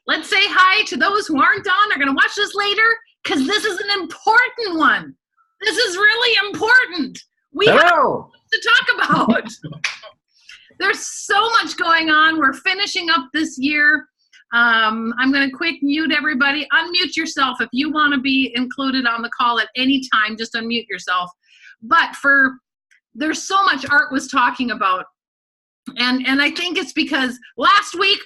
Let's say hi to those who aren't on, are going to watch this later, because this is an important one. This is really important. We have to talk about. There's so much going on. We're finishing up this year. I'm going to quick mute everybody. Unmute yourself if you want to be included on the call at any time. Just unmute yourself. But there's so much Art was talking about, and I think it's because last week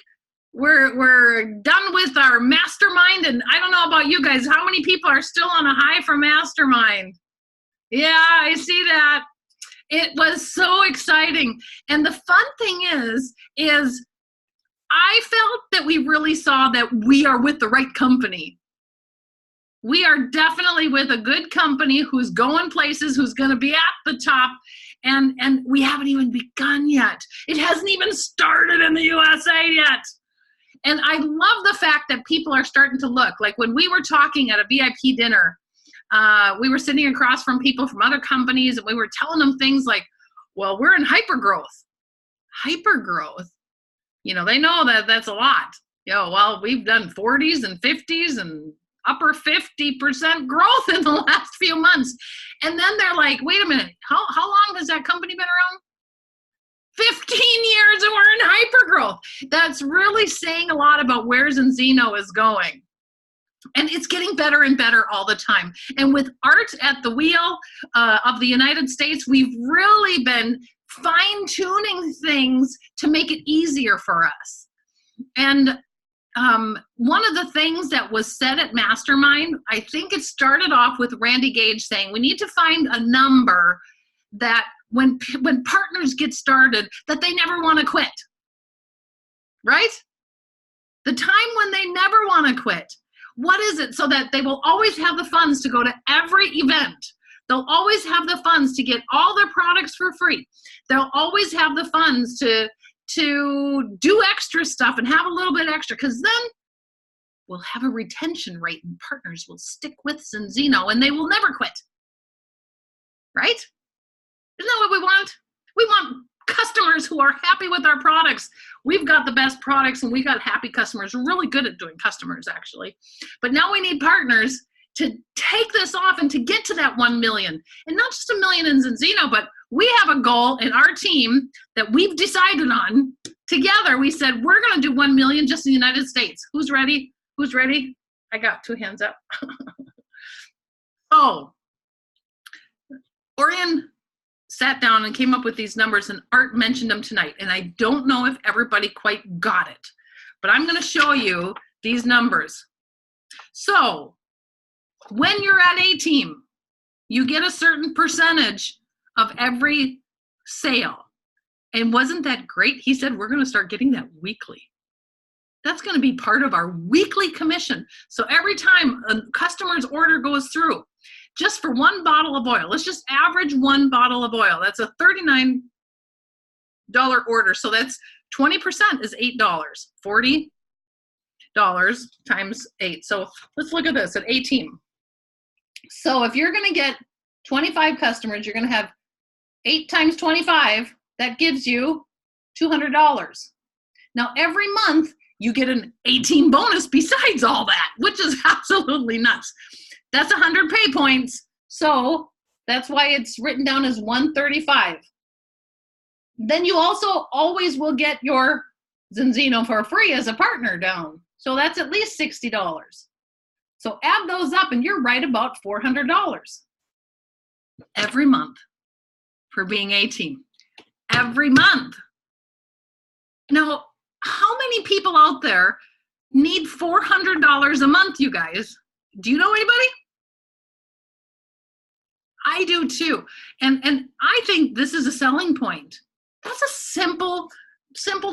we're done with our mastermind, and I don't know about you guys. How many people are still on a high for mastermind? Yeah, I see that. It was so exciting. And the fun thing is I felt that we really saw that we are with the right company. We are definitely with a good company who's going places, who's going to be at the top, and we haven't even begun yet. It hasn't even started in the USA yet. And I love the fact that people are starting to look. Like when we were talking at a VIP dinner, we were sitting across from people from other companies, and we were telling them things like, well, we're in hypergrowth. Hypergrowth. You know, they know that that's a lot. You know, well, we've done 40s and 50s and upper 50% growth in the last few months. And then they're like, wait a minute, how long has that company been around? 15 years and we're in hypergrowth. That's really saying a lot about where Zinzino is going. And it's getting better and better all the time. And with Art at the wheel of the United States, we've really been fine-tuning things to make it easier for us. And one of the things that was said at Mastermind, I think it started off with Randy Gage saying, we need to find a number that when partners get started, that they never want to quit, right? The time when they never want to quit. What is it? So that they will always have the funds to go to every event. They'll always have the funds to get all their products for free. They'll always have the funds to do extra stuff and have a little bit extra, because then we'll have a retention rate and partners will stick with Zinzino and they will never quit. Right? Isn't that what we want? We want customers who are happy with our products. We've got the best products and we got happy customers. We're really good at doing customers, actually. But now we need partners to take this off and to get to that 1 million. And not just 1 million in Zinzino, but we have a goal in our team that we've decided on. Together, we said, we're going to do 1 million just in the United States. Who's ready? Who's ready? I got 2 hands up. Oh, Orion sat down and came up with these numbers, and Art mentioned them tonight. And I don't know if everybody quite got it, but I'm going to show you these numbers. So when you're at a team, you get a certain percentage of every sale. And wasn't that great? He said, we're going to start getting that weekly. That's going to be part of our weekly commission. So every time a customer's order goes through, just for 1 bottle of oil, let's just average 1 bottle of oil. That's a $39 order. So that's 20% is $8. $40 times 8. So let's look at this at a team. So if you're going to get 25 customers, you're going to have 8 times 25. That gives you $200. Now every month you get an 18 bonus besides all that, which is absolutely nuts. That's 100 pay points. So that's why it's written down as 135. Then you also always will get your Zinzino for free as a partner down. So that's at least $60. So add those up and you're right about $400 every month for being a team. Every month. Now, how many people out there need $400 a month, you guys? Do you know anybody? I do too. And I think this is a selling point. That's a simple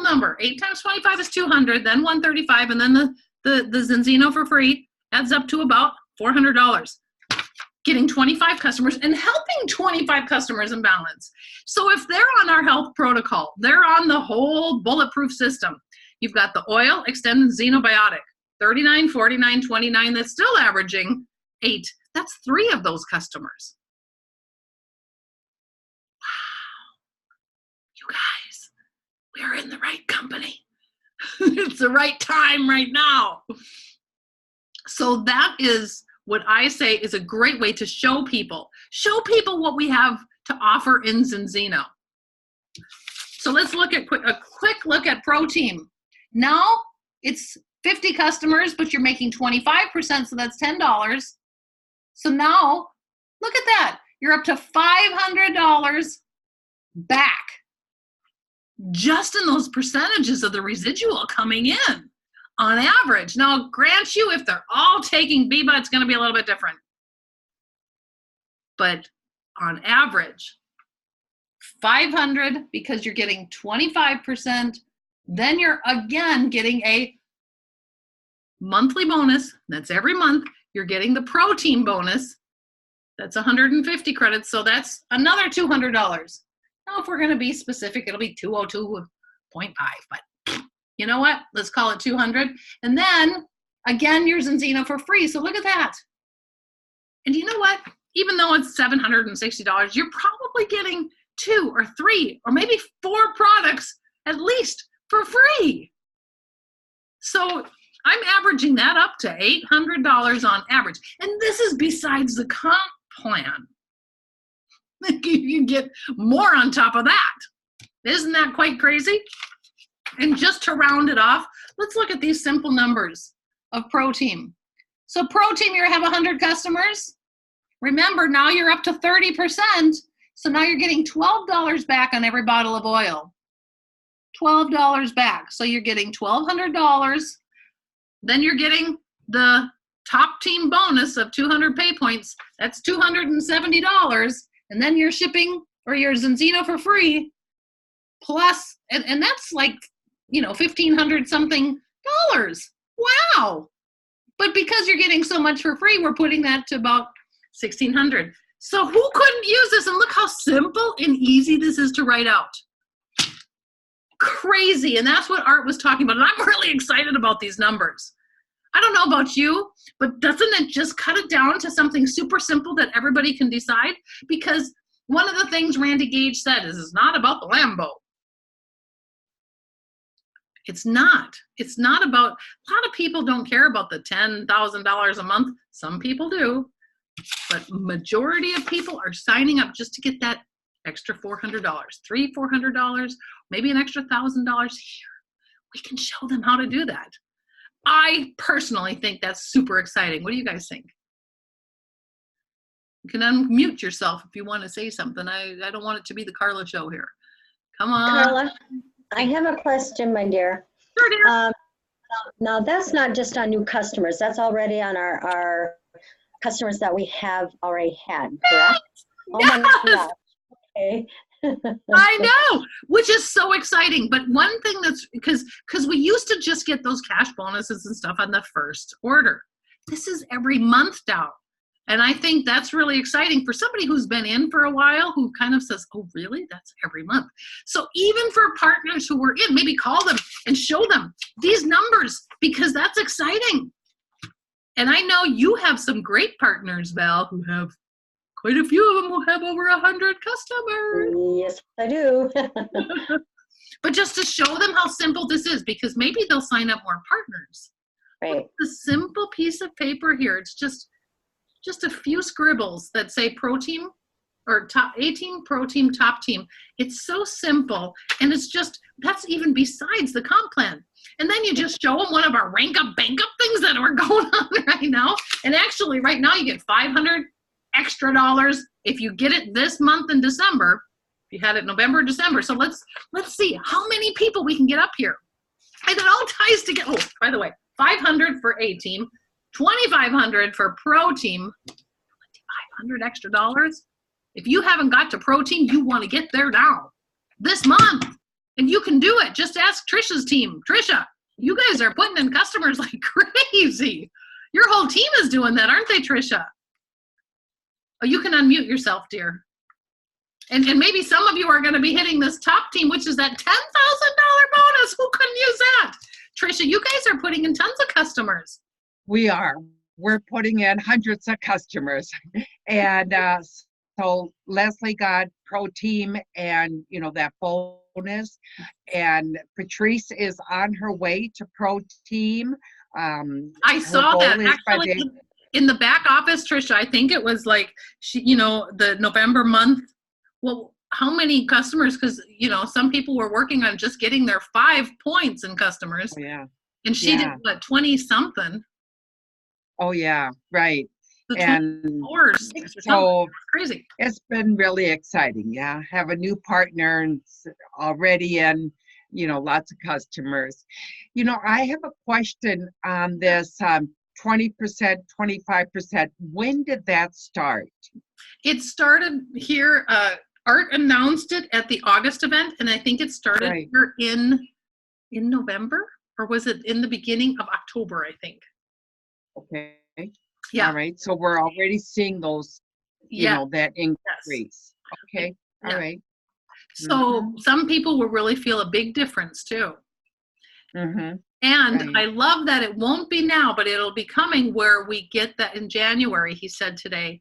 number. 8 times 25 is 200, then 135, and then the Zinzino for free adds up to about $400. Getting 25 customers and helping 25 customers in balance. So if they're on our health protocol, they're on the whole bulletproof system. You've got the oil, extended xenobiotic, 39, 49, 29, that's still averaging 8. That's 3 of those customers. Wow. You guys, we're in the right company. It's the right time right now. So that is what I say is a great way to show people what we have to offer in Zinzino. So let's look at a quick look at Pro Team. Now it's 50 customers, but you're making 25%, so that's $10. So now look at that. You're up to $500 back just in those percentages of the residual coming in on average. Now, grant you, if they're all taking BIBA, it's going to be a little bit different. But on average, 500 because you're getting 25%. Then you're again getting a monthly bonus. That's every month. You're getting the Pro Team bonus. That's 150 credits. So that's another $200. Now, if we're going to be specific, it'll be 202.5. But you know what? Let's call it 200. And then again, you're Zinzino for free. So look at that. And you know what? Even though it's $760, you're probably getting 2 or 3 or maybe 4 products at least for free. So I'm averaging that up to $800 on average. And this is besides the comp plan. You can get more on top of that. Isn't that quite crazy? And just to round it off, let's look at these simple numbers of Pro Team. So Pro Team, you have 100 customers. Remember, now you're up to 30%. So now you're getting $12 back on every bottle of oil. $12 back. So you're getting $1,200. Then you're getting the top team bonus of 200 pay points. That's $270. And then you're shipping or your Zinzino for free. Plus, and that's like, $1,500 something dollars. Wow. But because you're getting so much for free, we're putting that to about $1,600. So who couldn't use this? And look how simple and easy this is to write out. Crazy. And that's what Art was talking about. And I'm really excited about these numbers. I don't know about you, but doesn't it just cut it down to something super simple that everybody can decide? Because one of the things Randy Gage said is it's not about the Lambo. It's not. It's not about, a lot of people don't care about the $10,000 a month. Some people do. But majority of people are signing up just to get that extra $400, $400, maybe an extra $1,000 here. We can show them how to do that. I personally think that's super exciting. What do you guys think? You can unmute yourself if you want to say something. I don't want it to be the Carla show here. Come on. Carla, I have a question, my dear. Sure, dear. Now, that's not just on new customers. That's already on our customers that we have already had, correct? Oh yes. My gosh. Okay. I know, which is so exciting. But one thing that's, because we used to just get those cash bonuses and stuff on the first order. This is every month now. And I think that's really exciting for somebody who's been in for a while, who kind of says, oh, really? That's every month. So even for partners who were in, maybe call them and show them these numbers, because that's exciting. And I know you have some great partners, Val, who have quite a few of them who have over 100 customers. Yes, I do. But just to show them how simple this is, because maybe they'll sign up more partners. Right. It's a simple piece of paper here. It's just a few scribbles that say Pro Team or top A team, Pro Team, top team. It's so simple. And it's just, that's even besides the comp plan. And then you just show them one of our rank up, bank up things that are going on right now. And actually right now you get $500 extra dollars if you get it this month in December. If you had it November, December. So let's see how many people we can get up here. And it all ties together. Oh, by the way, 500 for A team, 2,500 for Pro Team, 2,500 extra dollars. If you haven't got to Pro Team, you want to get there now, this month. And you can do it. Just ask Trisha's team. Trisha, you guys are putting in customers like crazy. Your whole team is doing that, aren't they, Trisha? Oh, you can unmute yourself, dear. And maybe some of you are going to be hitting this top team, which is that $10,000 bonus. Who couldn't use that? Trisha, you guys are putting in tons of customers. We are. We're putting in hundreds of customers. And so Leslie got pro team and, that bonus. And Patrice is on her way to pro team. I saw that actually day. in the back office, Trisha. I think it was like the November month. Well, how many customers? Because some people were working on just getting their 5 points in customers. Oh, yeah. And she did what, 20 something? Oh yeah, right. And so crazy. It's been really exciting. Yeah, have a new partner and already, and lots of customers. I have a question on this 20%, 25%. When did that start? It started here. Art announced it at the August event, and I think it started here in November, or was it in the beginning of October? I think. Okay. Yeah. All right. So we're already seeing those, that increase. Yes. Okay. All right. So some people will really feel a big difference too. Mm-hmm. And I love that it won't be now, but it'll be coming where we get that in January, he said today,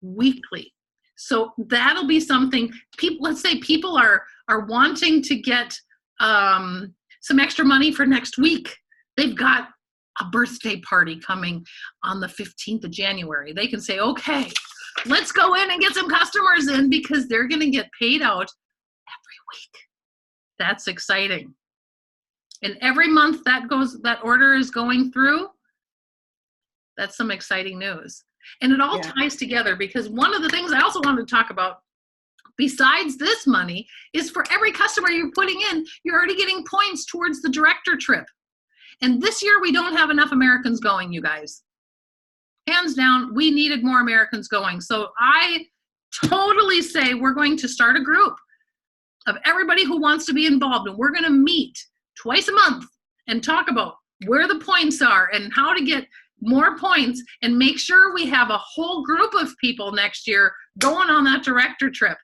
weekly. So that'll be something let's say people are wanting to get some extra money for next week. They've got a birthday party coming on the 15th of January. They can say, okay, let's go in and get some customers in because they're going to get paid out every week. That's exciting. And every month that order is going through, that's some exciting news. And it all ties together because one of the things I also wanted to talk about besides this money is for every customer you're putting in, you're already getting points towards the director trip. And this year we don't have enough Americans going, you guys. Hands down, we needed more Americans going. So I totally say we're going to start a group of everybody who wants to be involved, and we're going to meet twice a month and talk about where the points are and how to get more points and make sure we have a whole group of people next year going on that director trip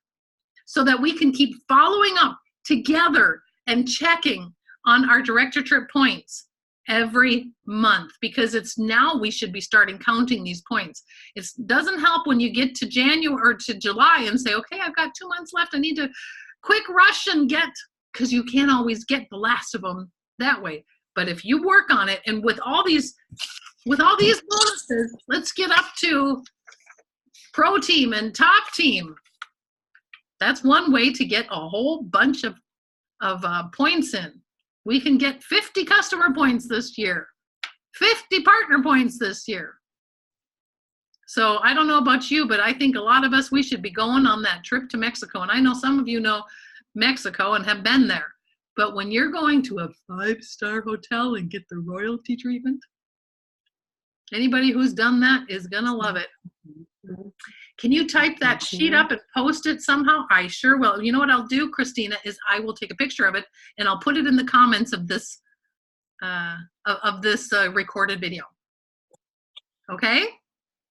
so that we can keep following up together and checking on our director trip points every month, because it's now we should be starting counting these points. It doesn't help when you get to January or to July and say, okay, I've got 2 months left. I need to quick rush and get, because you can't always get the last of them that way. But if you work on it, and with all these bonuses, let's get up to pro team and top team. That's one way to get a whole bunch of points in. We can get 50 customer points this year, 50 partner points this year. So I don't know about you, but I think a lot of us, we should be going on that trip to Mexico. And I know some of you know Mexico and have been there. But when you're going to a 5-star hotel and get the royalty treatment, anybody who's done that is going to love it. Can you type that sheet up and post it somehow? I sure will. You know what I'll do, Christina, is I will take a picture of it and I'll put it in the comments of this recorded video. Okay?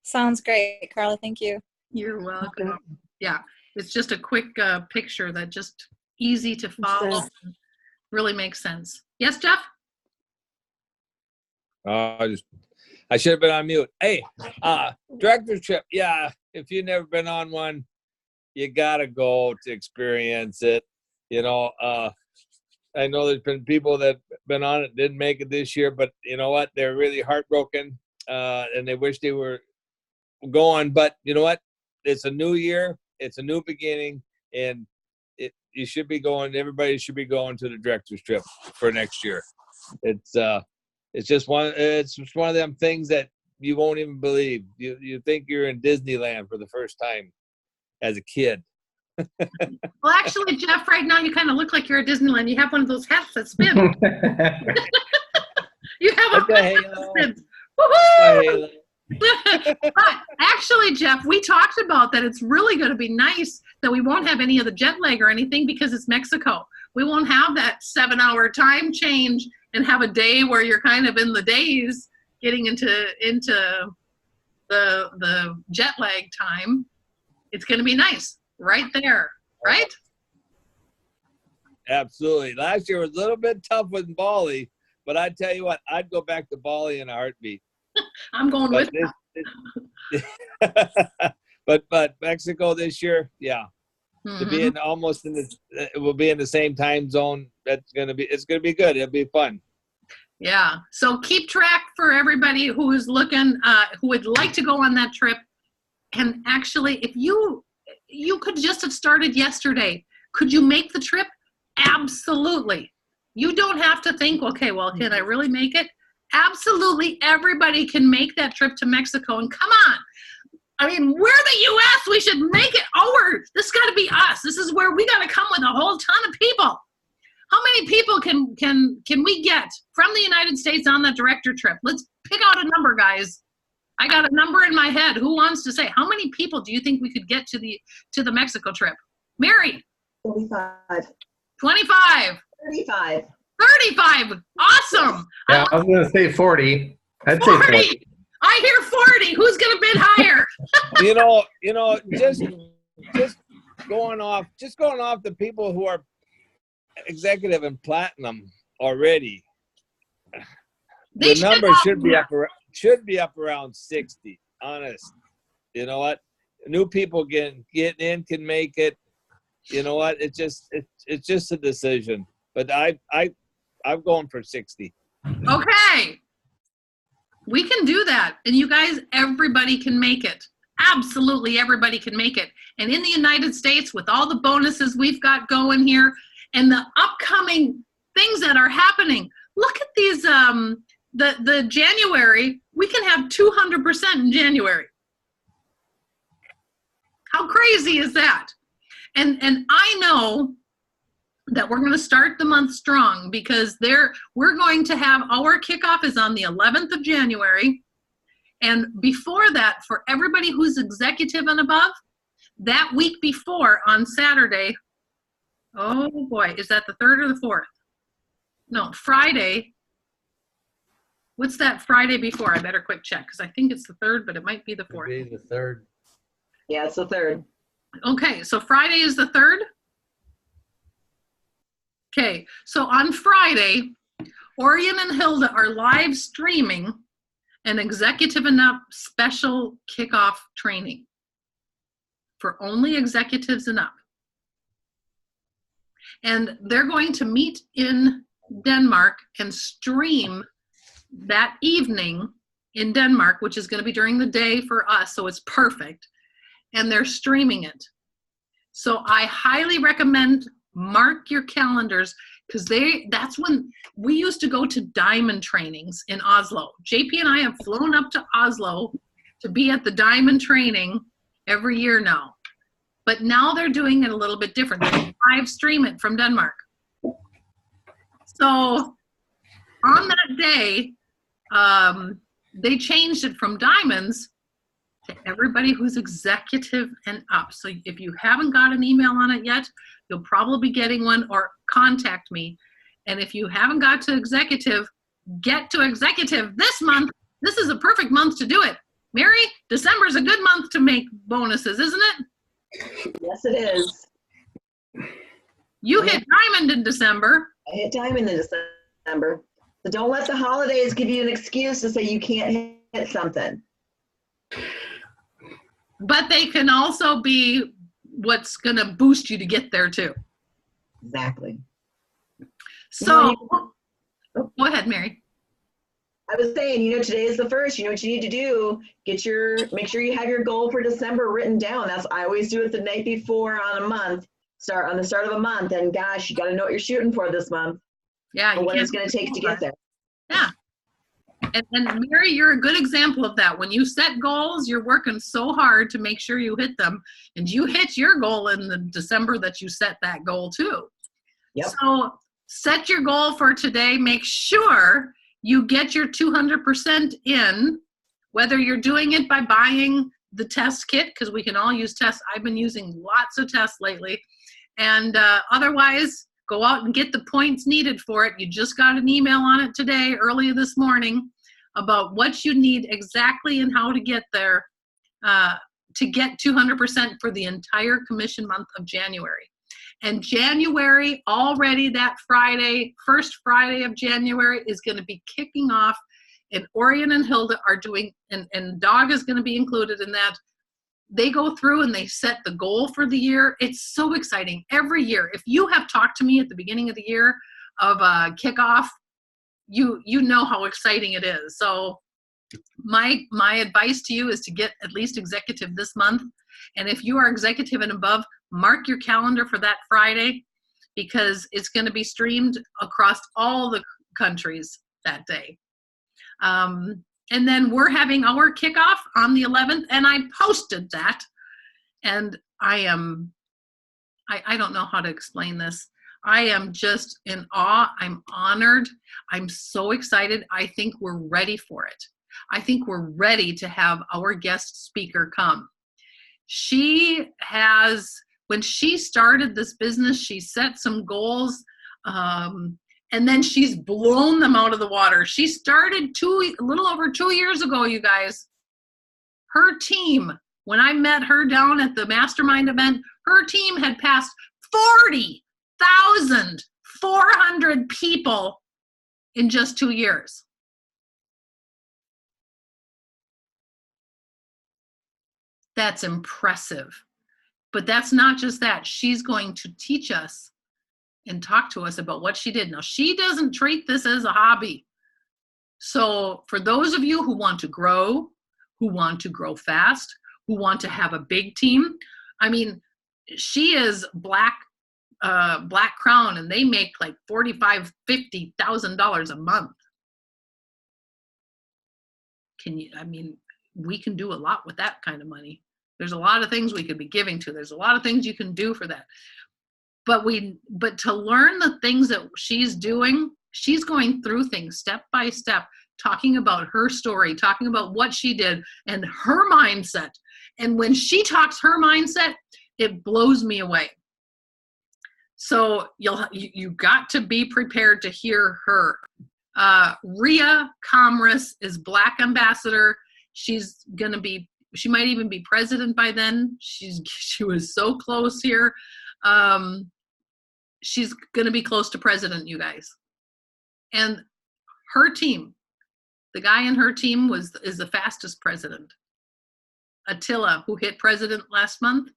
Sounds great, Carla. Thank you. You're welcome. Okay. Yeah, it's just a quick picture that just easy to follow. Really makes sense. Yes, Jeff? I should have been on mute. Hey, director's trip. Yeah, if you've never been on one, you gotta go to experience it. I know there's been people that been on it, didn't make it this year, but you know what? They're really heartbroken, and they wish they were going. But you know what? It's a new year. It's a new beginning, and you should be going. Everybody should be going to the director's trip for next year. It's just one of them things that you won't even believe. You think you're in Disneyland for the first time as a kid. Well, actually, Jeff, right now you kind of look like you're at Disneyland. You have one of those hats that spin. You have a hat that spins. Woohoo! But actually, Jeff, we talked about that. It's really going to be nice that we won't have any of the jet lag or anything because it's Mexico. We won't have that 7-hour time change and have a day where you're kind of in the days getting into the jet lag time. It's going to be nice right there, right? Absolutely. Last year was a little bit tough with Bali, but I tell you what, I'd go back to Bali in a heartbeat. I'm going with but Mexico this year, yeah. to be in almost in the, it will be in the same time zone. It's gonna be good. It'll be fun. Yeah. So keep track for everybody who is looking, who would like to go on that trip. And actually, if you could just have started yesterday, could you make the trip? Absolutely. You don't have to think, okay, well, can I really make it? Absolutely, everybody can make that trip to Mexico. And come on. I mean, we're the U.S. We should make it ours. This got to be us. This is where we got to come with a whole ton of people. How many people can we get from the United States on that director trip? Let's pick out a number, guys. I got a number in my head. Who wants to say? How many people do you think we could get to the Mexico trip? Mary? 25. 25. 35. 35. Awesome. Yeah, I was going to say 40. I'd 40. say 40. I hear 40. Who's going to bid higher? just going off the people who are executive and platinum already. The number should be up around 60. Honest. You know what? New people get in, can make it. You know what? It's just a decision. But I'm going for 60. Okay. We can do that. And you guys, everybody can make it. Absolutely everybody can make it. And in the United States, with all the bonuses we've got going here and the upcoming things that are happening, look at these, the January, we can have 200% in January. How crazy is that? And I know that we're going to start the month strong because we're going to have our kickoff is on the 11th of January. And before that, for everybody who's executive and above, that week before on Saturday, oh boy, is that the 3rd or the 4th? No, Friday. What's that Friday before? I better quick check because I think it's the 3rd, but it might be the 4th. It'd be the 3rd. Yeah, it's the 3rd. Okay, so Friday is the 3rd. Okay, so on Friday, Orion and Hilda are live streaming an executive and up special kickoff training for only executives and up. And they're going to meet in Denmark and stream that evening in Denmark, which is going to be during the day for us, so it's perfect. And they're streaming it. So I highly recommend mark your calendars because that's when we used to go to diamond trainings in Oslo. JP and I have flown up to Oslo to be at the diamond training every year now. But now they're doing it a little bit different. They live stream it from Denmark. So on that day, they changed it from diamonds to everybody who's executive and up. So if you haven't got an email on it yet, you'll probably be getting one or contact me. And if you haven't got to executive, get to executive this month. This is a perfect month to do it. Mary, December's a good month to make bonuses, isn't it? Yes, it is. You hit diamond in December. I hit diamond in December. So don't let the holidays give you an excuse to say you can't hit something. But they can also be what's going to boost you to get there too. Exactly. So, go ahead, Mary. I was saying, today is the 1st. You know what you need to do? Make sure you have your goal for December written down. I always do it the night before on a month. On the start of a month, and gosh, you got to know what you're shooting for this month. Yeah. Or what it's going to take to get there. Yeah. And Mary, you're a good example of that. When you set goals, you're working so hard to make sure you hit them. And you hit your goal in the December that you set that goal too. Yep. So set your goal for today. Make sure you get your 200% in, whether you're doing it by buying the test kit, because we can all use tests. I've been using lots of tests lately. And otherwise, go out and get the points needed for it. You just got an email on it today, early this morning, about what you need exactly and how to get there to get 200% for the entire commission month of January. And January, already that Friday, first Friday of January, is going to be kicking off. And Orion and Hilda are doing, and Dog is going to be included in that. they go through and they set the goal for the year. It's so exciting every year. If you have talked to me at the beginning of the year of a kickoff, you know how exciting it is. So my advice to you is to get at least executive this month. And if you are executive and above, mark your calendar for that Friday, because it's going to be streamed across all the countries that day. And then we're having our kickoff on the 11th, and I posted that. And I don't know how to explain this. I am just in awe. I'm honored. I'm so excited. I think we're ready for it. I think we're ready to have our guest speaker come. She has, when she started this business, she set some goals, and then she's blown them out of the water. She started a little over 2 years ago, you guys. Her team, when I met her down at the mastermind event, her team had passed 40,400 people in just 2 years. That's impressive. But that's not just that. She's going to teach us and talk to us about what she did. Now, she doesn't treat this as a hobby. So for those of you who want to grow fast, who want to have a big team, I mean, she is Black Crown, and they make like $45,000, $50,000 a month. We can do a lot with that kind of money. There's a lot of things we could be giving to. There's a lot of things you can do for that. But to learn the things that she's doing, she's going through things step by step, talking about her story, talking about what she did and her mindset. And when she talks her mindset, it blows me away. So you got to be prepared to hear her. Ria Kamras is Black Ambassador. She might even be president by then. She was so close here. She's going to be close to president, you guys. And her team, the guy in her team is the fastest president. Attila, who hit president last month.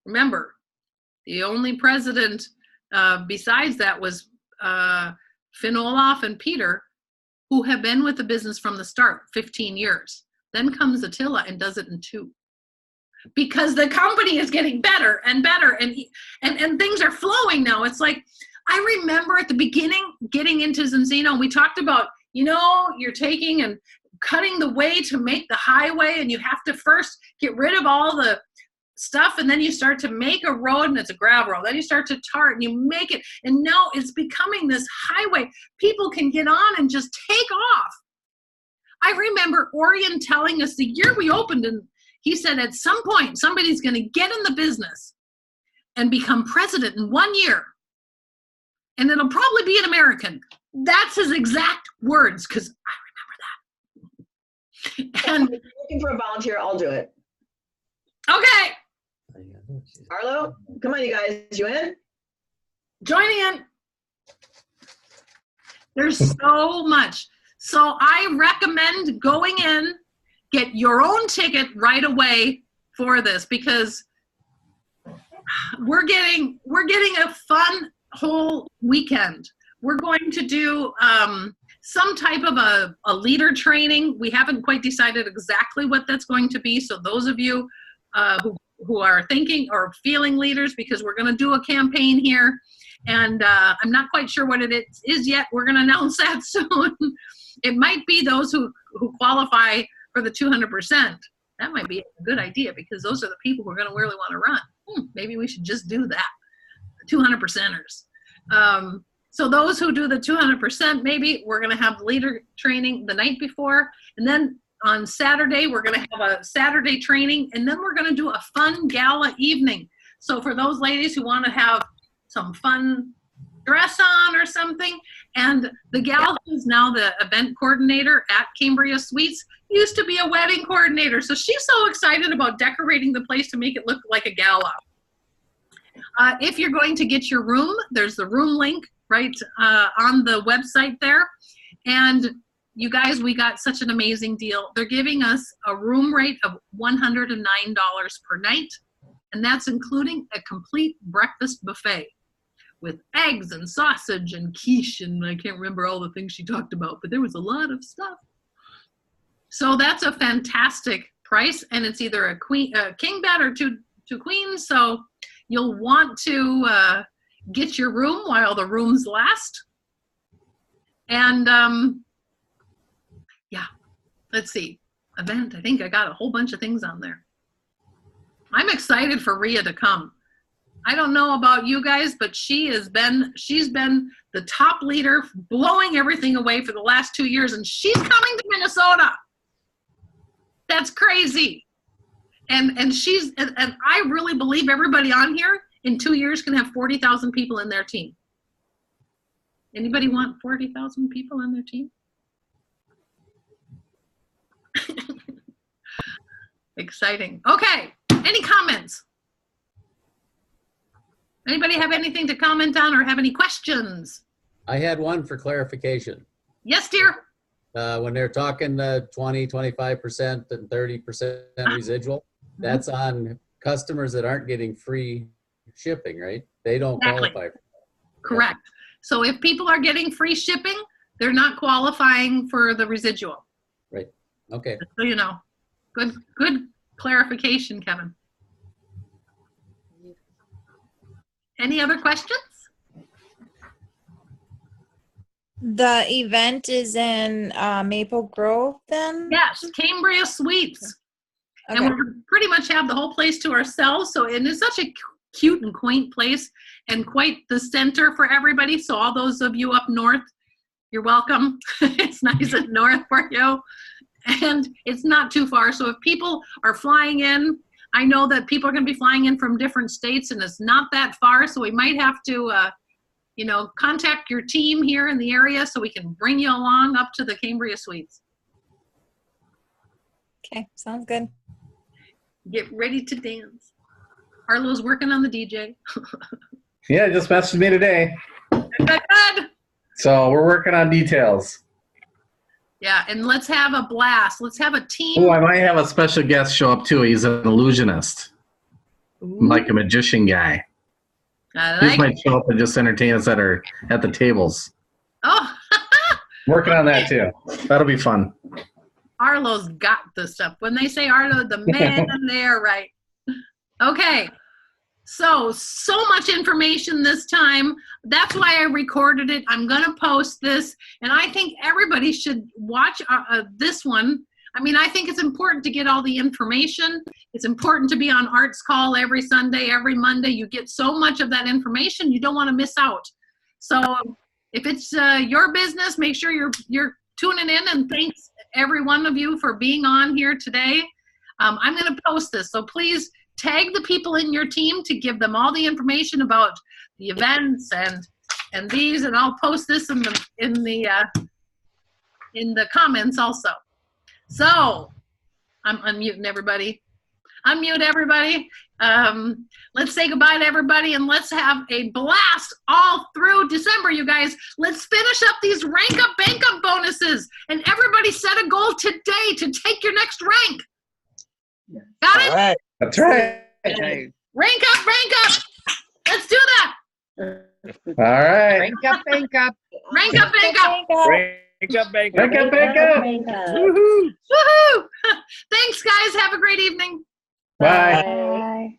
Remember, the only president besides that was Finn Olaf and Peter, who have been with the business from the start, 15 years. Then comes Attila and does it in 2. Because the company is getting better and better, and things are flowing now. It's like, I remember at the beginning getting into Zinzino, we talked about, you're taking and cutting the way to make the highway, and you have to first get rid of all the stuff, and then you start to make a road, and it's a gravel road. Then you start to tar it, and you make it, and now it's becoming this highway. People can get on and just take off. I remember Orion telling us the year we opened, and he said at some point somebody's going to get in the business and become president in 1 year, and it'll probably be an American. That's his exact words, because I remember that. And if you're looking for a volunteer, I'll do it. Okay. Arlo, come on, you guys. You in? Joining in. There's so much. So I recommend going in, get your own ticket right away for this, because we're getting a fun whole weekend. We're going to do some type of a leader training. We haven't quite decided exactly what that's going to be. So those of you who are thinking or feeling leaders, because we're going to do a campaign here, and I'm not quite sure what it is yet. We're going to announce that soon. It might be those who qualify for the 200%. That might be a good idea, because those are the people who are going to really want to run. Maybe we should just do that. 200%ers. So those who do the 200%, maybe we're going to have leader training the night before. And then on Saturday, we're going to have a Saturday training. And then we're going to do a fun gala evening. So for those ladies who want to have some fun dress on or something, and the gal who's now the event coordinator at Cambria Suites used to be a wedding coordinator. So she's so excited about decorating the place to make it look like a gala. If you're going to get your room, there's the room link right on the website there. And you guys, we got such an amazing deal. They're giving us a room rate of $109 per night, and that's including a complete breakfast buffet with eggs and sausage and quiche, and I can't remember all the things she talked about, but there was a lot of stuff. So that's a fantastic price, and it's either a king bed or two queens, so you'll want to get your room while the rooms last. And yeah, let's see, event, I think I got a whole bunch of things on there. I'm excited for Ria to come. I don't know about you guys, but she's been the top leader, blowing everything away for the last 2 years, and she's coming to Minnesota. That's crazy. And I really believe everybody on here in 2 years can have 40,000 people in their team. Anybody want 40,000 people on their team? Exciting. Okay, any comments? Anybody have anything to comment on or have any questions? I had one for clarification. Yes, dear. When they're talking 20, 25% and 30% residual, that's on customers that aren't getting free shipping, right? They don't Exactly. qualify for that. Correct. So if people are getting free shipping, they're not qualifying for the residual. Right. Okay. So you know. Good clarification, Kevin. Any other questions? The event is in Maple Grove then? Yes, Cambria Suites. Okay. And we pretty much have the whole place to ourselves. So, and it's such a cute and quaint place and quite the center for everybody. So all those of you up north, you're welcome. It's nice and north for you. And it's not too far. So if people are flying in, I know that people are going to be flying in from different states and it's not that far. So we might have to, you know, contact your team here in the area so we can bring you along up to the Cambria Suites. Okay, sounds good. Get ready to dance. Arlo's working on the DJ. Yeah, just messaged me today. Good. So we're working on details. Yeah, and let's have a blast. Let's have a team. Oh, I might have a special guest show up too. He's an illusionist, like a magician guy. I He like might show up and just entertain us at the tables. Oh, Working on that too. That'll be fun. Arlo's got this stuff. When they say Arlo, the man, they're right. Okay. So much information this time. That's why I recorded it. I'm going to post this. And I think everybody should watch this one. I mean, I think it's important to get all the information. It's important to be on Arts Call every Sunday, every Monday. You get so much of that information, you don't want to miss out. So if it's your business, make sure you're tuning in, and thanks every one of you for being on here today. I'm going to post this, so please tag the people in your team to give them all the information about the events and these, and I'll post this in the comments also. So I'm unmuting everybody. Unmute everybody. Let's say goodbye to everybody, and let's have a blast all through December, you guys. Let's finish up these rank up, bank up bonuses, and everybody set a goal today to take your next rank. Got it? All right. That's right. Okay. Rank up, rank up. Let's do that. All right. Rank up, rank up. Rank up, bank up. Break up, bank up. Back up, back up. Woohoo! Thanks, guys. Have a great evening. Bye. Bye.